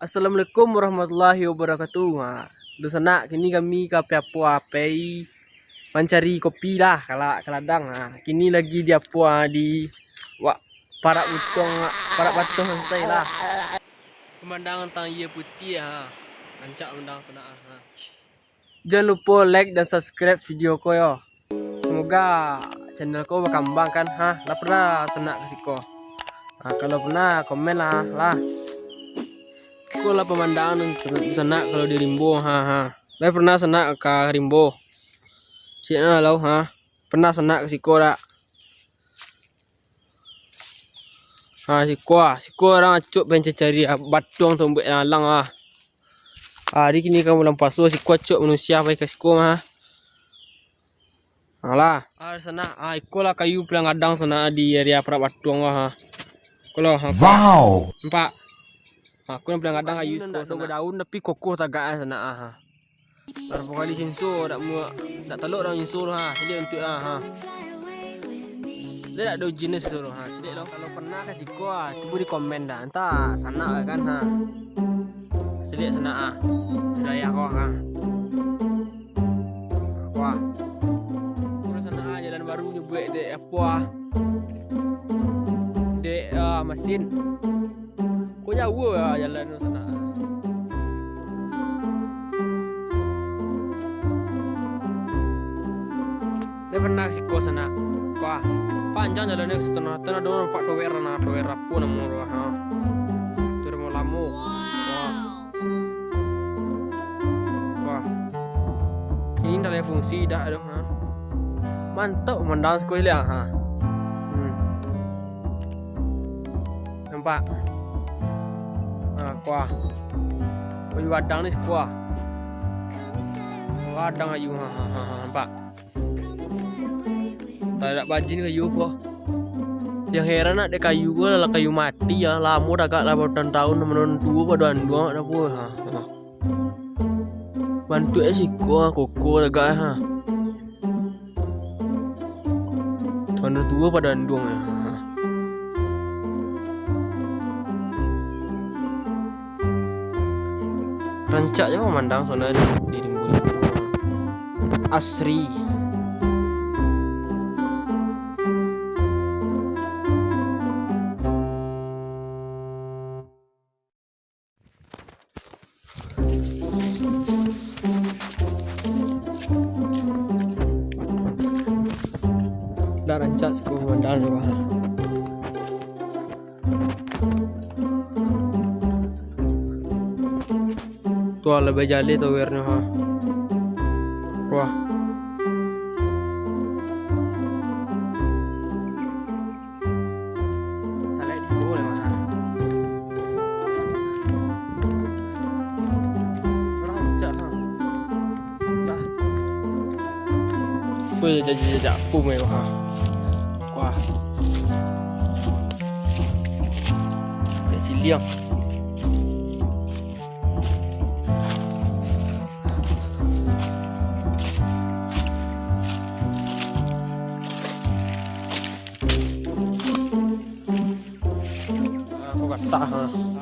Assalamualaikum warahmatullahi wabarakatuh. Di sana kini kami ke apai mencari kopi lah kalau keladang. Kini lagi di apa di para patung selesai lah. Pemandangan tanah putih Ancak mendang sana. Jangan lupa like dan subscribe video ko yo. Semoga channel ko berkembang kan Lah pernah sana ke siko. Kalau pernah komen lah. Lah pemandangan di sana kalau di Rimbo Saya pernah sana ke Rimbo. Sini lo pernah sana ke siko dak. Siko orang acuk pengen cari batuang tombek lalang di kini kamu bulan puasa siko acuk manusia baik ke siko lah. Sana iko lah kayu pelang adang sana di area pra batuang Kalau wow. Nampak. Aku yang bilang kadang kayu sekolah so daun tapi kokoh tagak sana Baru kali sensor tak teluk dah sensor Sedih untuk Dia tak ada jenis tu sedih lo. Kalau pernah ke siko coba di komen dah. Entah sana kan Sedih sana Wilayah kau Wah. Terus sana jalan baru nyebut dek apa dek mesin. Kok jauh jalan ke sana. Saya pernah siko sana. Wah, panjang jalannya setengah doang pak tower apa namanya Tur mau lamu. Wah. Ini dah ada fungsi dah ada Mantap memandang sekolah Nampak. Kuah. Kayu wadang ni kuah. Wadang ayu nampak. Tak ada bajin kayu apa. Yang heran ada kayu lah kayu mati lama dah agak 8 tahun menurun tua pada andua ada apa Bantu sih koko agak Tahun tua pada andung Rancak je memandang sana di Rimbo asri. Dah rancak sekolah memandang juga Tuh lebih jali tuh wirnya Wah. Tali di bawah rancak dah. Jajak aku meh Wah. Ciliang.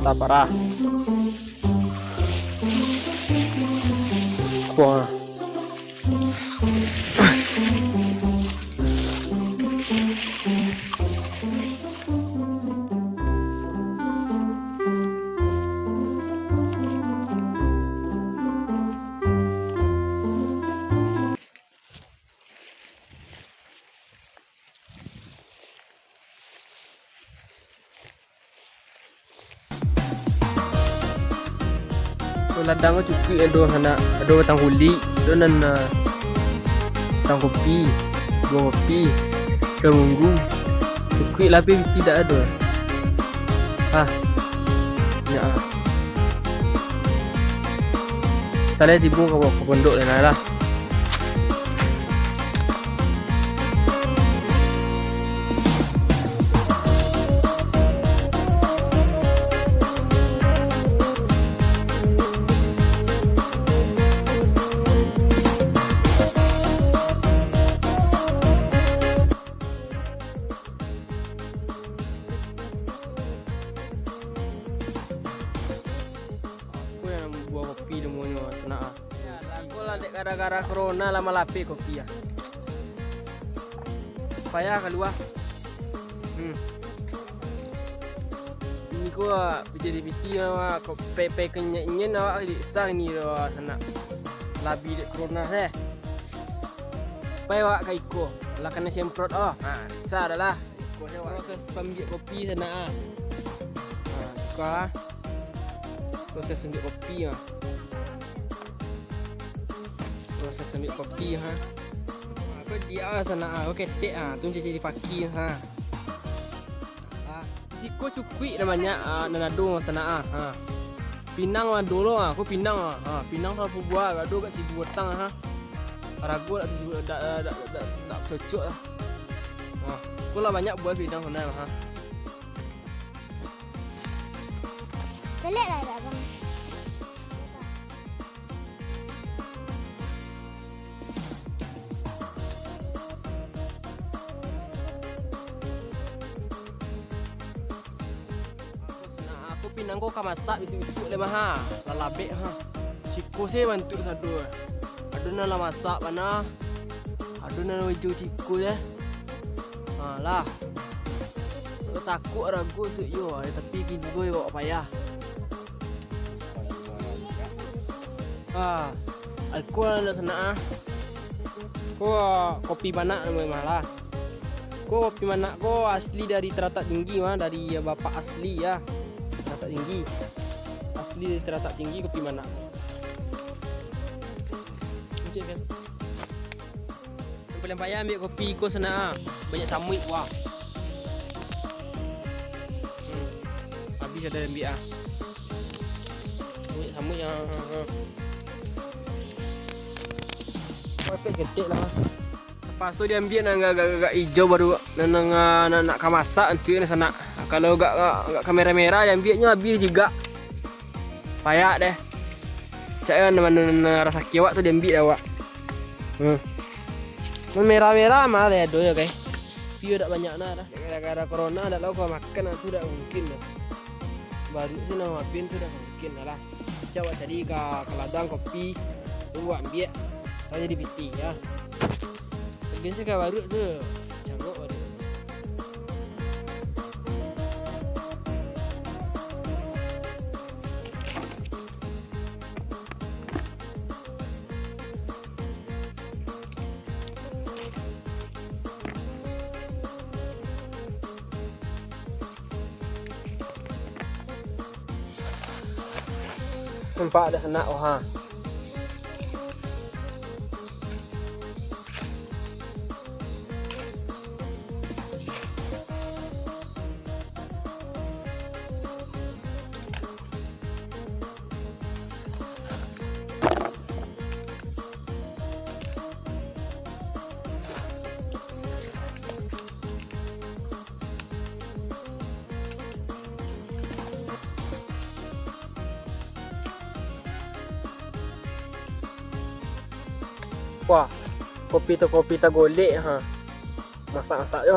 Tak parah. Wah. Ladang cukup ada batang huli, ada batang kopi, buah kopi, ada munggu. Cukup tapi tidak ada. Ya. Kita lihat ibu ke pondok lah. lah dek gara-gara corona lama lape kopi ya. Payah keluar. Ini gua jadi piti awak kau pepe kenyaknya awak di sang ni awak sana. Labi dek corona deh. Payah awak kaiko. Lah kena semprot sah dah lah. Proses pembiak kopi sana proses ambil kopi proses ambil kopi apa dia sana oke dek tu jadi paki siko cukui namanya nanado sana Pinang dulu aku Pinang Pinang kalau buat gado kat si buatang ragu tak cocok lah. Aku lah banyak buat Pinang sana Kelik lah tak bang. Aku Pinang kau masak bisik-bisik lemah lalabek Ciko saya bantu satu. Aduna lah masak mana. Aduna hijau ciko ya. Lah. Takut ragu yo tapi kini gue kok payah. Aku nak sana kopi mana malah. Kopi mana asli dari Teratak Tinggi dari bapak asli ya. Teratak Tinggi. Asli dari Teratak Tinggi kopi mana. Cek kan. Yang paling payah ambil kopi ko sana. Banyak tamu wah. Habis ada ambil Banyak tamu yang efek gede lah. Lepas tu dia ambil agak hijau baru nak masak nanti di sana. Kalau agak kamera merah dia ambilnya habis juga. Payah deh. Cak kan mana rasa kiwak tu dia ambil dah awak. Merah-merah mah ada ya guys. View tak banyak dah. Gara-gara corona ada lo kau makan tu tak mungkin dah. Baru sih nak makan tu dah mungkin lah. Coba tadi ke ladang kopi tu ambil. Saya di piti ya. Biasa kan baru tu. Canggok baru. Nampak ada senak Wah, kopi tak golek Masak-masak je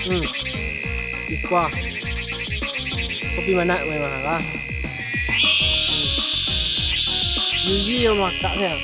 Ikwa. Kopi mana memang lah. Gigi yang makaknya.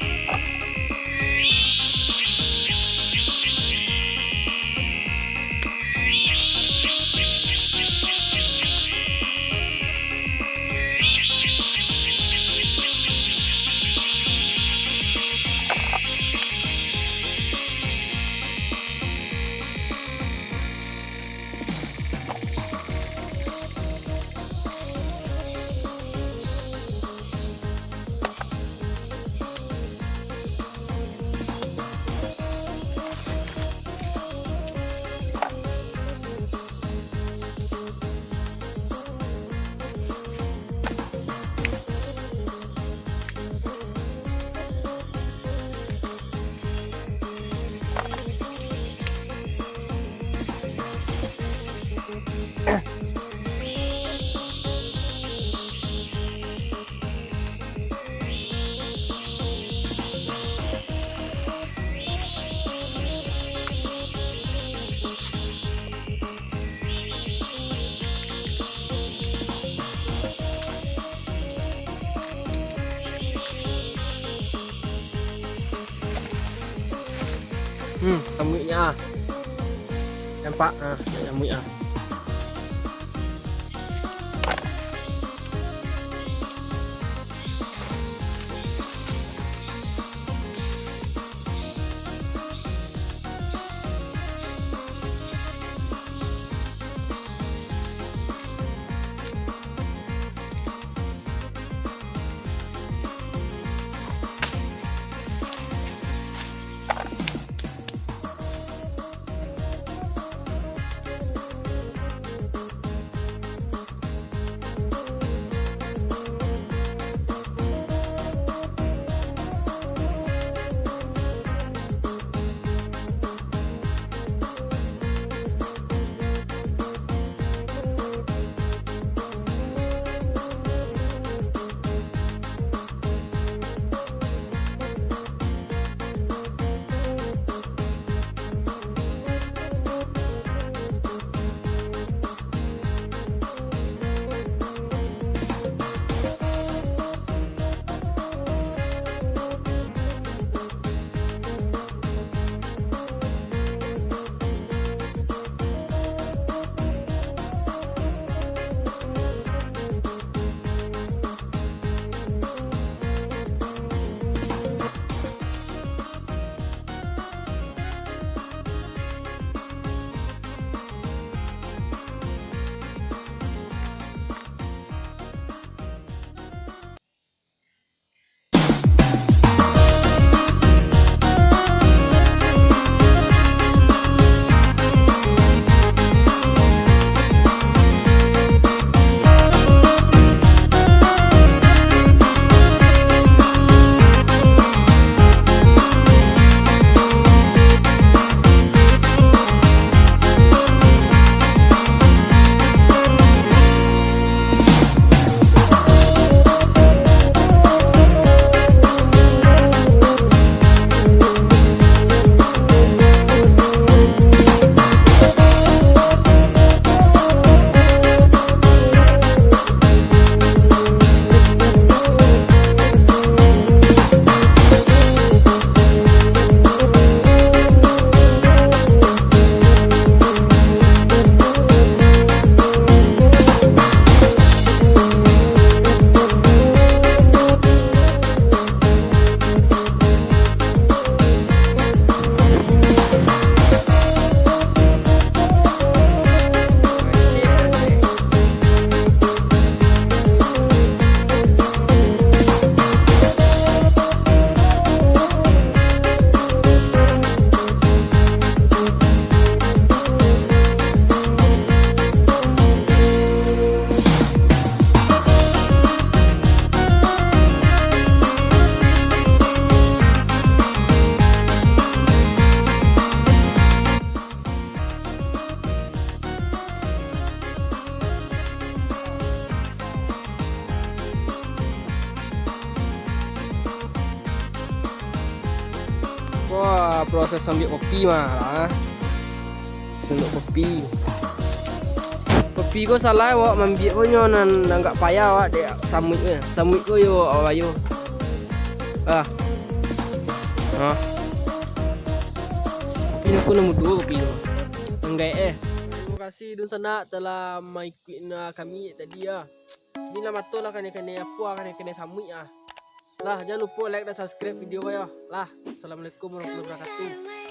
Samuknya nampak samuknya. Wah, proses ambil kopi mah lah. Ambil kopi. Kopi ko salah wak mambiak ko nyo nan enggak payah wak dek samui ko yo awayo. Ah. Ah. Kopi ko nomor 2 kopi lo. Enggak Terima kasih dun sana telah mengikuti kami tadi ya. Ini lah mato lah kene apa kene samui ah. Lah jangan lupa like dan subscribe video ko ya. Lah. Assalamualaikum warahmatullahi wabarakatuh.